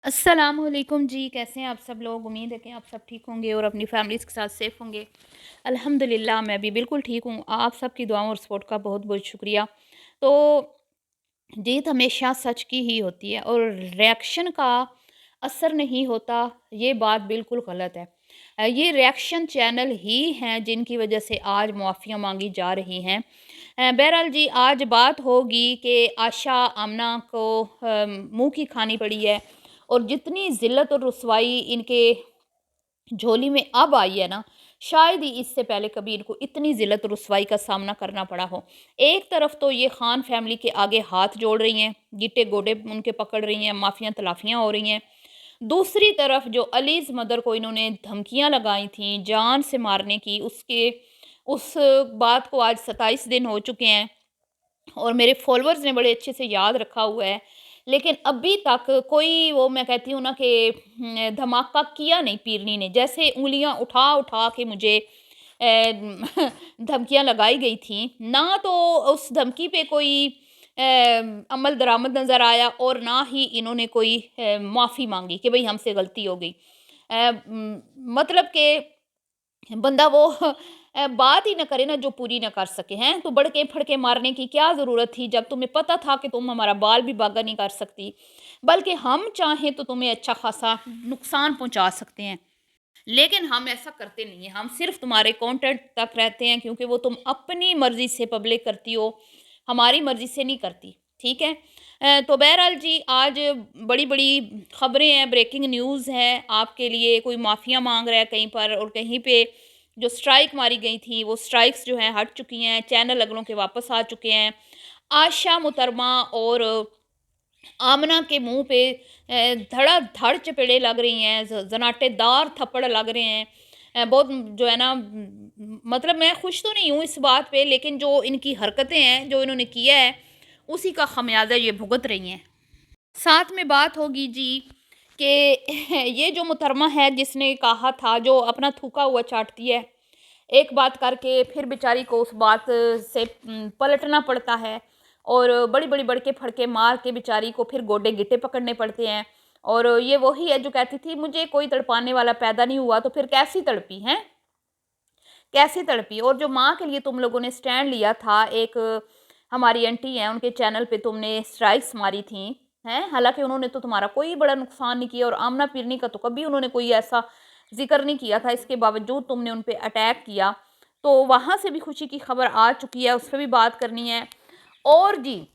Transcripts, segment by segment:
अस्सलाम वालेकुम जी, कैसे हैं आप सब लोग। उम्मीद है कि आप सब ठीक होंगे और अपनी फैमिलीज़ के साथ सेफ़ होंगे। अल्हम्दुलिल्लाह मैं भी बिल्कुल ठीक हूँ। आप सबकी दुआओं और सपोर्ट का बहुत बहुत शुक्रिया। तो जीत हमेशा सच की ही होती है और रिएक्शन का असर नहीं होता, ये बात बिल्कुल गलत है। ये रिएक्शन चैनल ही हैं जिनकी वजह से आज मुआफ़ियाँ मांगी जा रही हैं। बहरहाल जी, आज बात होगी कि आशा आमना को मुंह की खानी पड़ी है और जितनी ज़िल्लत और रुसवाई इनके झोली में अब आई है ना, शायद ही इससे पहले कभी इनको इतनी ज़िल्लत और रुसवाई का सामना करना पड़ा हो। एक तरफ तो ये खान फैमिली के आगे हाथ जोड़ रही हैं, गिट्टे-गोडे उनके पकड़ रही हैं, माफ़ियाँ-तलाफ़ियाँ हो रही हैं। दूसरी तरफ जो अलीज़ मदर को इन्होंने धमकियाँ लगाई थीं जान से मारने की, उस बात को आज 27 दिन हो चुके हैं और मेरे फॉलोअर्स ने बड़े अच्छे से याद रखा हुआ है। लेकिन अभी तक कोई वो मैं कहती हूँ ना कि धमाका किया नहीं पीरनी ने। जैसे उँगलियाँ उठा-उठा के मुझे धमकियाँ लगाई गई थीं, ना तो उस धमकी पे कोई अमल दरामद नज़र आया और ना ही इन्होंने कोई माफ़ी माँगी कि भई हमसे गलती हो गई। मतलब कि बंदा वो बात ही ना करे ना जो पूरी ना कर सके हैं, तो बड़के-फड़के मारने की क्या ज़रूरत थी जब तुम्हें पता था कि तुम हमारा बाल भी बागा नहीं कर सकती, बल्कि हम चाहें तो तुम्हें अच्छा खासा नुकसान पहुँचा सकते हैं। लेकिन हम ऐसा करते नहीं हैं, हम सिर्फ़ तुम्हारे कंटेंट तक रहते हैं क्योंकि वो तुम अपनी मर्ज़ी से पब्लिक करती हो, हमारी मर्ज़ी से नहीं करती, ठीक है? तो बहरहाल जी, आज बड़ी-बड़ी ख़बरें हैं, ब्रेकिंग न्यूज़ है आपके लिए, कोई माफ़िया माँग रहा है कहीं पर और कहीं पे जो स्ट्राइक मारी गई थी, वो स्ट्राइक्स जो हैं हट चुकी हैं, चैनल अगलों के वापस आ चुके हैं। आशा मुतरमा और आमना के मुँह पे धड़ाधड़ चपेड़े लग रही हैं, ज़नाटेदार थप्पड़ लग रहे हैं। बहुत जो है ना मतलब मैं खुश तो नहीं हूँ इस बात पे, लेकिन जो इनकी हरकतें हैं, जो इन्होंने किया है, उसी का ख़मियाज़ा ये भुगत रही हैं। साथ में बात होगी जी कि ये जो मुहतरमा है जिसने कहा था, जो अपना थूका हुआ चाटती है, एक बात करके फिर बेचारी को उस बात से पलटना पड़ता है और बड़ी-बड़ी बड़के-फड़के मार के बेचारी को फिर गोडे-गिट्टे पकड़ने पड़ते हैं। और ये वही है जो कहती थी मुझे कोई तड़पाने वाला पैदा नहीं हुआ, तो फिर कैसी तड़पी हैं? कैसे तड़पी? और जो माँ के लिए तुम लोगों ने स्टैंड लिया था, एक हमारी आंटी हैं, उनके चैनल पे तुमने स्ट्राइक्स मारी थी, हैं? हालाँकि उन्होंने तो तुम्हारा कोई बड़ा नुकसान नहीं किया और आमना पीरनी का तो कभी उन्होंने कोई ऐसा ज़िक्र नहीं किया था, इसके बावजूद तुमने उन पे अटैक किया। तो वहाँ से भी खुशी की खबर आ चुकी है, उस पे भी बात करनी है। और जी,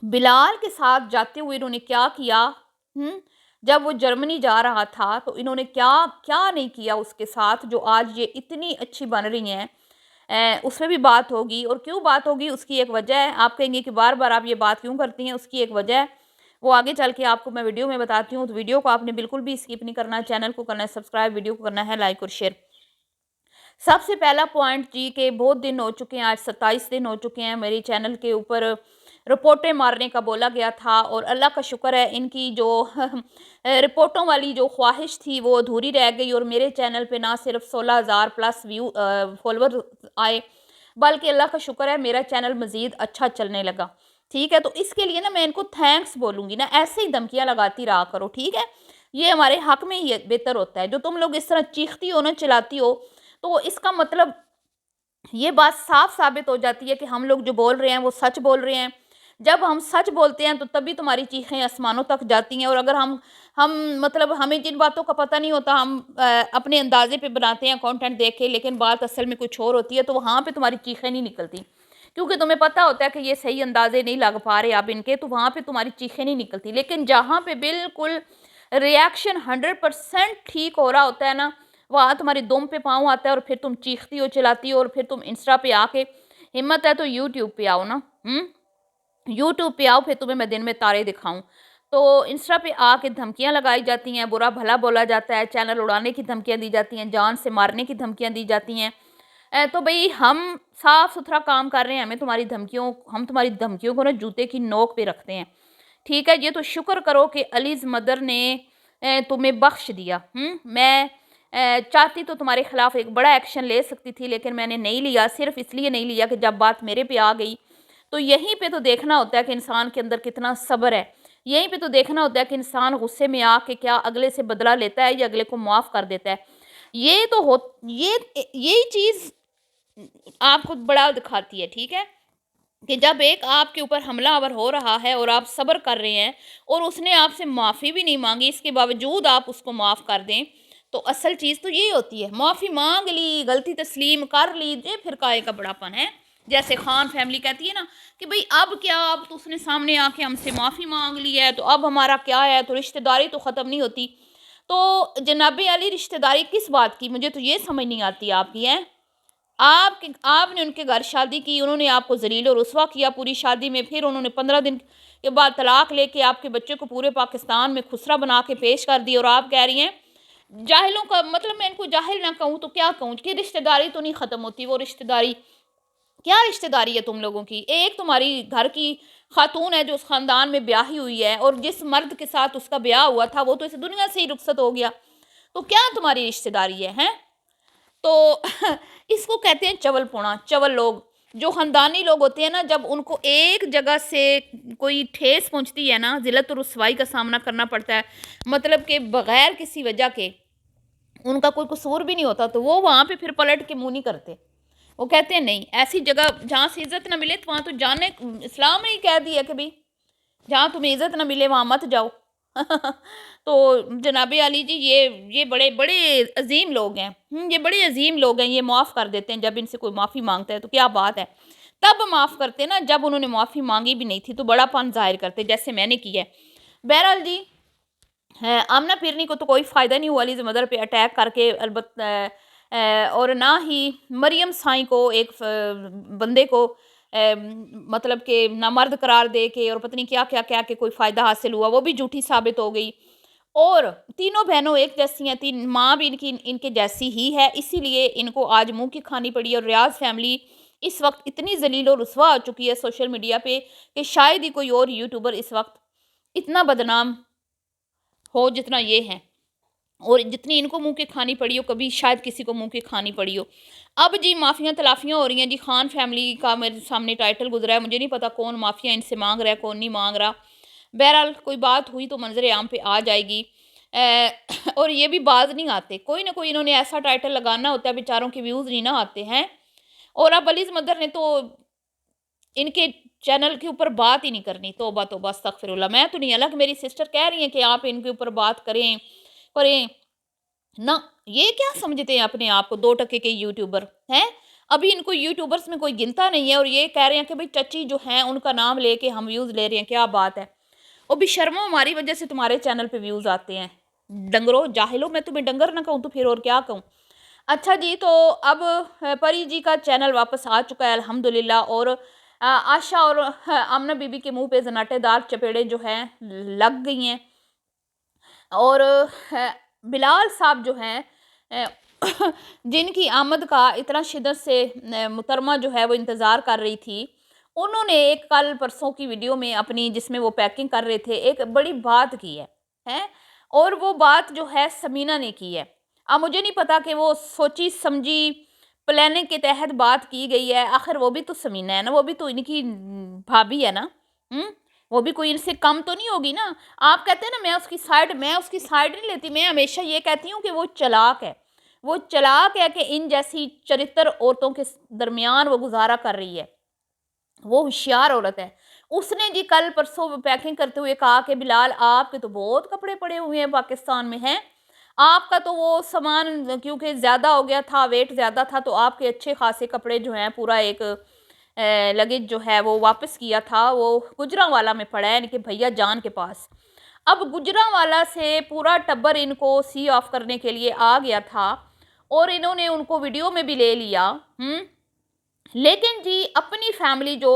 बिलाल के साथ जाते हुए इन्होंने क्या किया? हुँ? जब वो जर्मनी जा रहा था तो इन्होंने क्या क्या नहीं किया उसके साथ, जो आज ये इतनी अच्छी बन रही हैं। उसमें भी बात होगी और क्यों बात होगी उसकी एक वजह है। आप कहेंगे कि बार-बार आप ये बात क्यों करती हैं? उसकी एक वजह है। वो आगे चल के आपको मैं वीडियो में बताती हूँ, तो वीडियो को आपने बिल्कुल भी स्किप नहीं करना है, चैनल को करना है सब्सक्राइब, वीडियो को करना है लाइक और शेयर। सबसे पहला पॉइंट जी कि बहुत दिन हो चुके हैं, आज 27 दिन हो चुके हैं मेरे चैनल के ऊपर रिपोर्टें मारने का बोला गया था और अल्लाह का शुक्र है इनकी जो रिपोर्टों वाली जो ख्वाहिश थी वो अधूरी रह गई और मेरे चैनल पे ना सिर्फ 16,000 प्लस फॉलोवर आए, बल्कि अल्लाह का शुक्र है मेरा चैनल मज़ीद अच्छा चलने लगा। ठीक है, तो इसके लिए ना मैं इनको थैंक्स बोलूँगी ना, ऐसे ही धमकियाँ लगाती रहा करो, ठीक है? ये हमारे हक में ही बेहतर होता है। जो तुम लोग इस तरह चीखती हो ना, चिल्लाती हो, तो इसका मतलब ये बात साफ साबित हो जाती है कि हम लोग जो बोल रहे हैं वो सच बोल रहे हैं। जब हम सच बोलते हैं तो तभी तुम्हारी चीखें आसमानों तक जाती हैं। और अगर हम मतलब हमें जिन बातों का पता नहीं होता, हम अपने अंदाजे पे बनाते हैं कंटेंट देख के, लेकिन बात असल में कुछ और होती है, तो वहाँ पे तुम्हारी चीखें नहीं निकलती, क्योंकि तुम्हें पता होता है कि ये सही अंदाजे नहीं लग पा रहे आप इनके, तो वहाँ पे तुम्हारी चीखें नहीं निकलती। लेकिन जहाँ पे बिल्कुल रिएक्शन 100% ठीक हो रहा होता है ना, वहाँ तुम्हारे दुम पे पाँव आता है और फिर तुम चीखती हो, चिल्लाती हो और फिर तुम इंस्टा पे आके, हिम्मत है तो यूट्यूब पे आओ ना, यूट्यूब पे आओ, फिर तुम्हें मैं दिन में तारे दिखाऊँ। तो इंस्टा पे आके धमकियाँ लगाई जाती हैं, बुरा भला बोला जाता है, चैनल उड़ाने की धमकियाँ दी जाती हैं, जान से मारने की धमकियाँ दी जाती हैं। तो भई हम साफ-सुथरा काम कर रहे हैं, हम तुम्हारी धमकियों को ना जूते की नोक पे रखते हैं। ठीक है, ये तो शुक्र करो कि अलीज़ मदर ने तुम्हें बख्श दिया। मैं चाहती तो तुम्हारे खिलाफ एक बड़ा एक्शन ले सकती थी, लेकिन मैंने नहीं लिया, सिर्फ़ इसलिए नहीं लिया कि जब बात मेरे पे आ गई, तो यहीं पे तो देखना होता है कि इंसान के अंदर कितना सब्र है। یہیں پہ تو دیکھنا ہوتا ہے کہ انسان غصے میں آ کے کیا اگلے سے بدلہ لیتا ہے یا اگلے کو معاف کر دیتا ہے. یہ تو یہی چیز آپ کو بڑا دکھاتی ہے. ٹھیک ہے کہ جب ایک آپ کے اوپر حملہ آور ہو رہا ہے اور آپ صبر کر رہے ہیں اور اس نے آپ سے معافی بھی نہیں مانگی، اس کے باوجود آپ اس کو معاف کر دیں، تو اصل چیز تو یہی ہوتی ہے. معافی مانگ لی، غلطی تسلیم کر لی، یہ پھر کائے کا بڑاپن ہے. جیسے خان فیملی کہتی ہے نا کہ بھئی اب کیا، اب تو اس نے سامنے آ کے ہم سے معافی مانگ لی ہے تو اب ہمارا کیا ہے، تو رشتہ داری تو ختم نہیں ہوتی. تو جناب علی رشتہ داری کس بات کی؟ مجھے تو یہ سمجھ نہیں آتی آپ کی ہے. آپ نے ان کے گھر شادی کی، انہوں نے آپ کو ذلیل و رسوا کیا پوری شادی میں، پھر انہوں نے 15 دن کے بعد طلاق لے کے آپ کے بچے کو پورے پاکستان میں خسرہ بنا کے پیش کر دی، اور آپ کہہ رہی ہیں جاہلوں کا مطلب، میں ان کو جاہل نہ کہوں تو کیا کہوں کہ رشتہ داری تو نہیں ختم ہوتی. وہ رشتہ داری کیا رشتہ داری ہے تم لوگوں کی؟ ایک تمہاری گھر کی خاتون ہے جو اس خاندان میں بیاہی ہوئی ہے، اور جس مرد کے ساتھ اس کا بیاہ ہوا تھا وہ تو اس دنیا سے ہی رخصت ہو گیا، تو کیا تمہاری رشتہ داری ہے ہیں؟ تو اس کو کہتے ہیں چول پونا. چول لوگ جو خاندانی لوگ ہوتے ہیں نا، جب ان کو ایک جگہ سے کوئی ٹھیس پہنچتی ہے نا، ذلت و رسوائی کا سامنا کرنا پڑتا ہے، مطلب کہ بغیر کسی وجہ کے، ان کا کوئی قصور بھی نہیں ہوتا، تو وہ وہاں پہ پھر پلٹ کے منہ نہیں کرتے. وہ کہتے ہیں نہیں، ایسی جگہ جہاں سے عزت نہ ملے تو وہاں تو جانے، اسلام نے ہی کہہ دیا کہ بھئی جہاں تمہیں عزت نہ ملے وہاں مت جاؤ. تو جناب علی جی یہ بڑے بڑے عظیم لوگ ہیں. یہ بڑے عظیم لوگ ہیں، یہ معاف کر دیتے ہیں جب ان سے کوئی معافی مانگتا ہے تو کیا بات ہے. تب معاف کرتے نا جب انہوں نے معافی مانگی بھی نہیں تھی تو بڑا پن ظاہر کرتے جیسے میں نے کیا ہے. بہرحال جی، آمنہ پیرنی کو تو کوئی فائدہ نہیں ہوا علیز مدر پہ اٹیک کر کے، البتہ اور نہ ہی مریم سائیں کو، ایک بندے کو مطلب کہ نامرد قرار دے کے اور پتہ نہیں کیا کیا کیا کہ کوئی فائدہ حاصل ہوا، وہ بھی جھوٹی ثابت ہو گئی. اور تینوں بہنوں ایک جیسی ہیں، تین ماں بھی ان کے جیسی ہی ہے، اسی لیے ان کو آج منہ کی کھانی پڑی. اور ریاض فیملی اس وقت اتنی ذلیل و رسوا ہو چکی ہے سوشل میڈیا پہ کہ شاید ہی کوئی اور یوٹیوبر اس وقت اتنا بدنام ہو جتنا یہ ہیں، اور جتنی ان کو منہ کی کھانی پڑی ہو کبھی شاید کسی کو منہ کی کھانی پڑی ہو. اب جی معافیاں تلافیاں ہو رہی ہیں جی. خان فیملی کا میرے سامنے ٹائٹل گزرا ہے، مجھے نہیں پتا کون معافیاں ان سے مانگ رہا ہے کون نہیں مانگ رہا. بہرحال کوئی بات ہوئی تو منظر عام پہ آ جائے گی. اور یہ بھی باز نہیں آتے، کوئی نہ کوئی انہوں نے ایسا ٹائٹل لگانا ہوتا ہے، بیچاروں کے ویوز نہیں نہ آتے ہیں. اور اب علیز مدر نے تو ان کے چینل کے اوپر بات ہی نہیں کرنی. توبہ توبہ استغفر اللہ. میں تو نہیں، الگ میری سسٹر کہہ رہی ہیں کہ آپ ان کے اوپر بات کریں نہ. یہ کیا سمجھتے ہیں اپنے آپ کو 2 کے یوٹیوبر ہیں؟ ابھی ان کو یوٹیوبرز میں کوئی گنتا نہیں ہے، اور یہ کہہ رہے ہیں کہ بھئی چچی جو ہیں ان کا نام لے کے ہم ویوز لے رہے ہیں. کیا بات ہے. اور بھی شرمو، ہماری وجہ سے تمہارے چینل پہ ویوز آتے ہیں. ڈنگرو جاہلو، میں تمہیں ڈنگر نہ کہوں تو پھر اور کیا کہوں. اچھا جی، تو اب پری جی کا چینل واپس آ چکا ہے الحمدللہ، اور آشا اور آمنہ بی بی کے منہ پہ زناٹے دار چپیڑے جو ہیں لگ گئی ہیں. اور بلال صاحب جو ہیں جن کی آمد کا اتنا شدت سے محترمہ جو ہے وہ انتظار کر رہی تھی، انہوں نے ایک کل پرسوں کی ویڈیو میں اپنی، جس میں وہ پیکنگ کر رہے تھے، ایک بڑی بات کی ہے. اور وہ بات جو ہے سمینہ نے کی ہے. اب مجھے نہیں پتا کہ وہ سوچی سمجھی پلاننگ کے تحت بات کی گئی ہے. آخر وہ بھی تو سمینہ ہے نا، وہ بھی تو ان کی بھابھی ہے نا. وہ بھی کوئی ان سے کم تو نہیں ہوگی نا. آپ کہتے ہیں نا میں اس کی سائیڈ نہیں لیتی. میں ہمیشہ یہ کہتی ہوں کہ وہ چلاک ہے. وہ چلاک ہے کہ ان جیسی چرتر عورتوں کے درمیان وہ گزارا کر رہی ہے. وہ ہوشیار عورت ہے. اس نے جی کل پرسوں پیکنگ کرتے ہوئے کہا کہ بلال آپ کے تو بہت کپڑے پڑے ہوئے ہیں پاکستان میں ہیں، آپ کا تو وہ سامان کیونکہ زیادہ ہو گیا تھا، ویٹ زیادہ تھا، تو آپ کے اچھے خاصے کپڑے جو ہیں پورا ایک لگیج جو ہے وہ واپس کیا تھا، وہ گجرانوالا میں پڑا ہے ان کے بھیا جان کے پاس. اب گجرانوالا سے پورا ٹبر ان کو سی آف کرنے کے لیے آ گیا تھا، اور انہوں نے ان کو ویڈیو میں بھی لے لیا. لیکن جی اپنی فیملی جو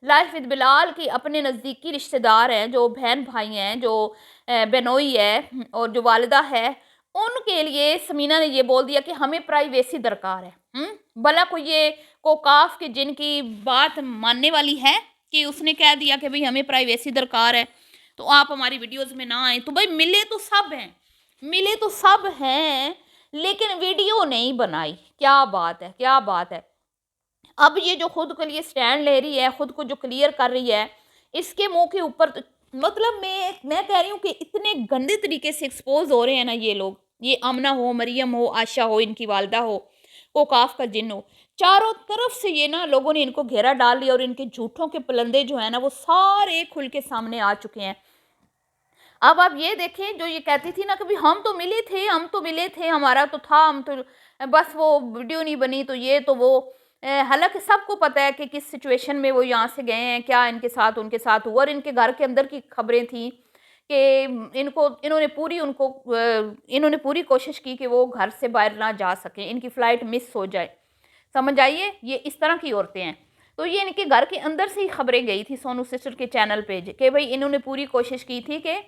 لائف ود بلال کی اپنے نزدیکی رشتہ دار ہیں، جو بہن بھائی ہیں، جو بہنوئی ہے اور جو والدہ ہے، ان کے لیے سمینہ نے یہ بول دیا کہ ہمیں پرائیویسی درکار ہے. بھلا کوئی یہ کوکاف کے جن کی بات ماننے والی ہے کہ اس نے کہہ دیا کہ بھئی ہمیں پرائیویسی درکار ہے تو آپ ہماری ویڈیوز میں نہ آئیں. تو بھئی ملے تو سب ہیں لیکن ویڈیو نہیں بنائی. کیا بات ہے. اب یہ جو خود کے لیے سٹینڈ لے رہی ہے، خود کو جو کلیئر کر رہی ہے، اس کے منہ کے اوپر मतलब मैं कह रही हूँ कि इतने गंदे तरीके से एक्सपोज हो रहे हैं ना ये लोग, ये आमना हो, मरियम हो, आशा हो, इनकी वालदा हो, कोकाफ का जिन हो, चारों तरफ से ये ना लोगों ने इनको घेरा डाल लिया और इनके झूठों के पलंदे जो है ना वो सारे खुल के सामने आ चुके हैं। अब आप ये देखें, जो ये कहती थी ना कभी हम तो मिले थे, हम तो मिले थे, हमारा तो था, हम तो बस वो वीडियो नहीं बनी तो ये तो वो, हालांकि सबको पता है कि किस सिचुएशन में वो यहाँ से गए हैं, क्या इनके साथ उनके साथ हुआ, और इनके घर के अंदर की खबरें थी कि इन्होंने पूरी कोशिश की कि वो घर से बाहर ना जा सकें, इनकी फ़्लाइट मिस हो जाए। समझ आइए, ये इस तरह की औरतें हैं। तो ये इनके घर के अंदर से ही खबरें गई थी सोनू सिस्टर के चैनल पे कि भाई इन्होंने पूरी कोशिश की थी कि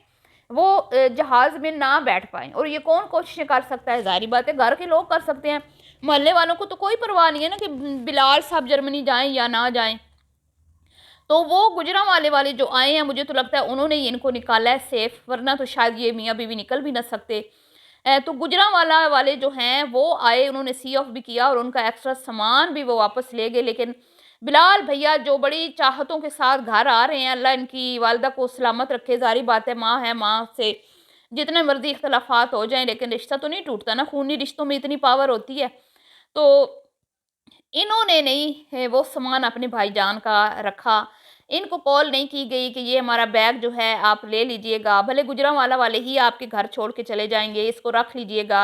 वो जहाज़ में ना बैठ पाएँ, और ये कौन कोशिशें कर सकता है, ज़ाहिर बात है घर के लोग कर सकते हैं, मोहल्ले वालों को तो कोई परवाह नहीं है ना कि बिलाल साहब जर्मनी जाएं या ना जाएं। तो वो गुजरांवाले वाले जो आए हैं, मुझे तो लगता है उन्होंने ही इनको निकाला है सेफ, वरना तो शायद ये मियाँ बीवी निकल भी ना सकते। तो गुजरांवाला वाले जो हैं वो आए, उन्होंने सी ऑफ भी किया और उनका एक्स्ट्रा सामान भी वो वापस ले गए। लेकिन बिलाल भैया जो बड़ी चाहतों के साथ घर आ रहे हैं, अल्लाह इनकी वालदा को सलामत रखे। ज़ाहिर बात है, माँ से जितने मर्जी इख्तलाफात हो जाएं, लेकिन रिश्ता तो नहीं टूटता ना, खूनी रिश्तों में इतनी पावर होती है। तो इन्होंने नहीं है वो सामान अपने भाईजान का रखा। इनको कॉल नहीं की गई कि ये हमारा बैग जो है आप ले लीजिएगा, भले गुजरांवाला वाले ही आपके घर छोड़ के चले जाएंगे, इसको रख लीजिएगा,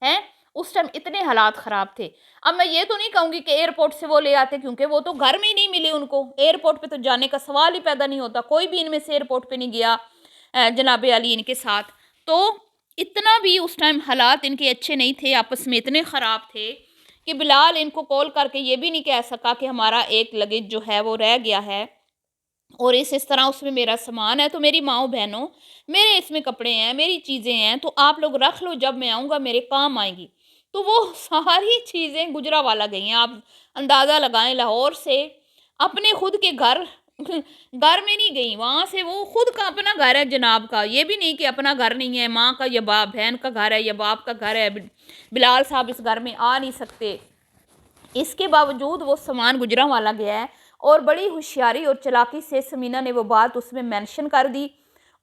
हैं। उस टाइम इतने हालात ख़राब थे। अब मैं ये तो नहीं कहूँगी कि एयरपोर्ट से वो ले आते, क्योंकि वो तो घर में ही नहीं मिले उनको, एयरपोर्ट पे तो जाने का सवाल ही पैदा नहीं होता, कोई भी इनमें से एयरपोर्ट पे नहीं गया जनाब अली इनके साथ। तो इतना भी उस टाइम हालात इनके अच्छे नहीं थे, आपस में इतने ख़राब थे कि बिलाल इनको कॉल करके ये भी नहीं कह सका कि हमारा एक लगेज जो है वो रह गया है और इस तरह उसमें मेरा सामान है, तो मेरी माओ बहनों, मेरे इसमें कपड़े हैं, मेरी चीज़ें हैं, तो आप लोग रख लो, जब मैं आऊँगा मेरे काम आएंगी। तो वो सारी चीज़ें गुजरांवाला गई हैं। आप अंदाज़ा लगाएं, लाहौर से अपने खुद के घर घर में नहीं गई, वहाँ से वो खुद का अपना घर है जनाब का, ये भी नहीं कि अपना घर नहीं है, माँ का या बाप बहन का घर है या बाप का घर है, बिलाल साहब इस घर में आ नहीं सकते। इसके बावजूद वो सामान गुजरांवाला गया है और बड़ी होशियारी और चालाकी से समीना ने वो बात उसमें मेंशन कर दी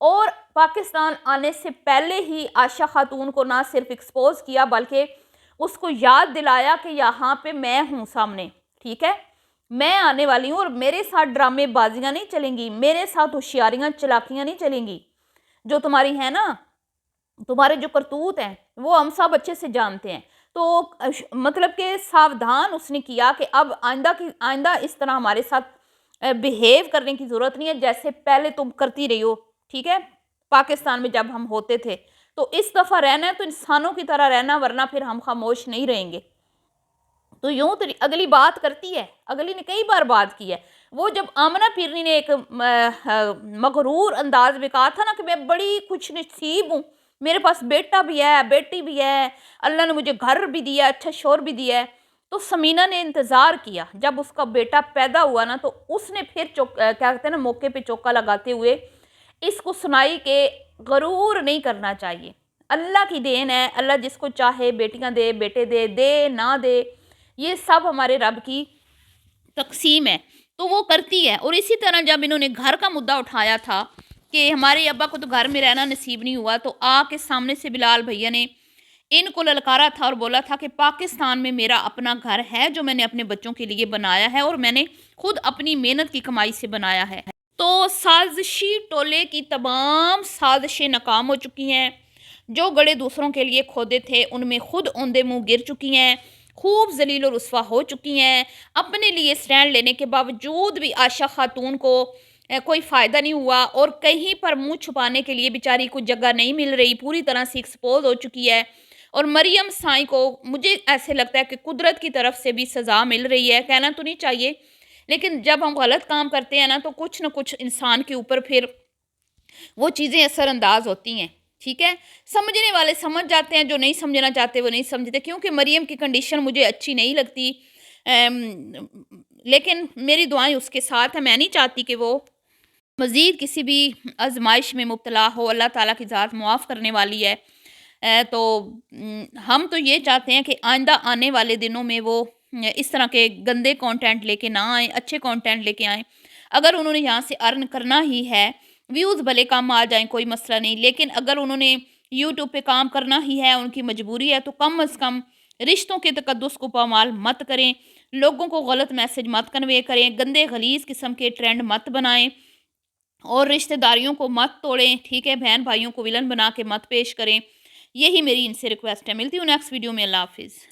और पाकिस्तान आने से पहले ही आशा खातून को ना सिर्फ एक्सपोज किया बल्कि उसको याद दिलाया कि यहाँ पे मैं हूँ सामने, ठीक है, मैं आने वाली हूँ और मेरे साथ ड्रामे बाजियाँ नहीं चलेंगी, मेरे साथ होशियारियाँ चलाकियाँ नहीं चलेंगी। जो तुम्हारी है ना, तुम्हारे जो करतूत हैं वो हम सब अच्छे से जानते हैं। तो मतलब कि सावधान उसने किया कि अब आइंदा इस तरह हमारे साथ बिहेव करने की ज़रूरत नहीं है जैसे पहले तुम करती रही हो, ठीक है, पाकिस्तान में जब हम होते थे। तो इस दफ़ा रहना है तो इंसानों की तरह रहना, वरना फिर हम खामोश नहीं रहेंगे। तो यूं तो अगली बात करती है, अगली ने कई बार बात की है। वो जब आमना पीरनी ने एक मगरूर अंदाज में कहा था ना कि मैं बड़ी खुश नसीब हूँ, मेरे पास बेटा भी है, बेटी भी है, अल्लाह ने मुझे घर भी दिया, अच्छा शोर भी दिया है। तो समीना ने इंतज़ार किया, जब उसका बेटा पैदा हुआ ना तो उसने फिर क्या कहते हैं ना, मौके पे चौका लगाते हुए इसको सुनाई कि गरूर नहीं करना चाहिए, अल्लाह की देन है, अल्लाह जिसको चाहे बेटियां दे, बेटे दे, दे ना दे, ये सब हमारे रब की तकसीम है, तो वो करती है। और इसी तरह जब इन्होंने घर का मुद्दा उठाया था कि हमारे अब्बा को तो घर में रहना नसीब नहीं हुआ, तो आके सामने से बिलाल भैया ने इनको ललकारा था और बोला था कि पाकिस्तान में मेरा अपना घर है जो मैंने अपने बच्चों के लिए बनाया है और मैंने खुद अपनी मेहनत की कमाई से बनाया है। तो साजिशी टोले की तमाम साजिशें नाकाम हो चुकी हैं, जो गड़े दूसरों के लिए खोदे थे उनमें खुद औंधे मुँह गिर चुकी हैं, खूब जलील और रुस्वा हो चुकी हैं। अपने लिए स्टैंड लेने के बावजूद भी आशा खातून को कोई फ़ायदा नहीं हुआ और कहीं पर मुंह छुपाने के लिए बेचारी को जगह नहीं मिल रही, पूरी तरह से एक्सपोज हो चुकी है। और मरियम साई को मुझे ऐसे लगता है कि कुदरत की तरफ से भी सज़ा मिल रही है, कहना तो नहीं चाहिए, लेकिन जब हम गलत काम करते हैं ना तो कुछ ना कुछ इंसान के ऊपर फिर वो चीज़ें असरअंदाज होती हैं, ठीक है। समझने वाले समझ जाते हैं, जो नहीं समझना चाहते वो नहीं समझते, क्योंकि मरियम की कंडीशन मुझे अच्छी नहीं लगती, लेकिन मेरी दुआएं उसके साथ हैं। मैं नहीं चाहती कि वो मज़ीद किसी भी आजमाइश में मुब्तला हो, अल्लाह ताला की ज़ात मुआफ़ करने वाली है। तो हम तो ये चाहते हैं कि आइंदा आने वाले दिनों में वो इस तरह के गंदे कंटेंट लेके ना आएँ, अच्छे कंटेंट लेके आएँ। अगर उन्होंने यहाँ से अर्न करना ही है व्यूज़ भले कम आ जाएँ, कोई मसला नहीं, लेकिन अगर उन्होंने यूट्यूब पे काम करना ही है, उनकी मजबूरी है, तो कम अज़ कम रिश्तों के तकद्दुस को पामाल मत करें, लोगों को गलत मैसेज मत कन्वे करें, गंदे गलीज़ किस्म के ट्रेंड मत बनाएँ और रिश्तेदारियों को मत तोड़ें, ठीक है? बहन-भाइयों को विलन बना के मत पेश करें। यही मेरी इनसे रिक्वेस्ट है। मिलती हूँ नेक्स्ट वीडियो में। अल्लाह हाफ़िज़।